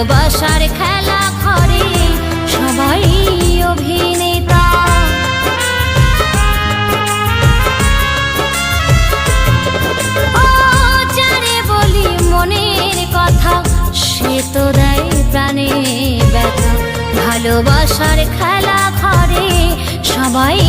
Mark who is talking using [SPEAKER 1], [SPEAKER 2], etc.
[SPEAKER 1] ভালোবাসার খেলা ঘরে সবাই অভিনেতা। ও যারে বলি মনের কথা সে তো দেয় প্রাণে ব্যথা। ভালোবাসার খেলা ঘরে সবাই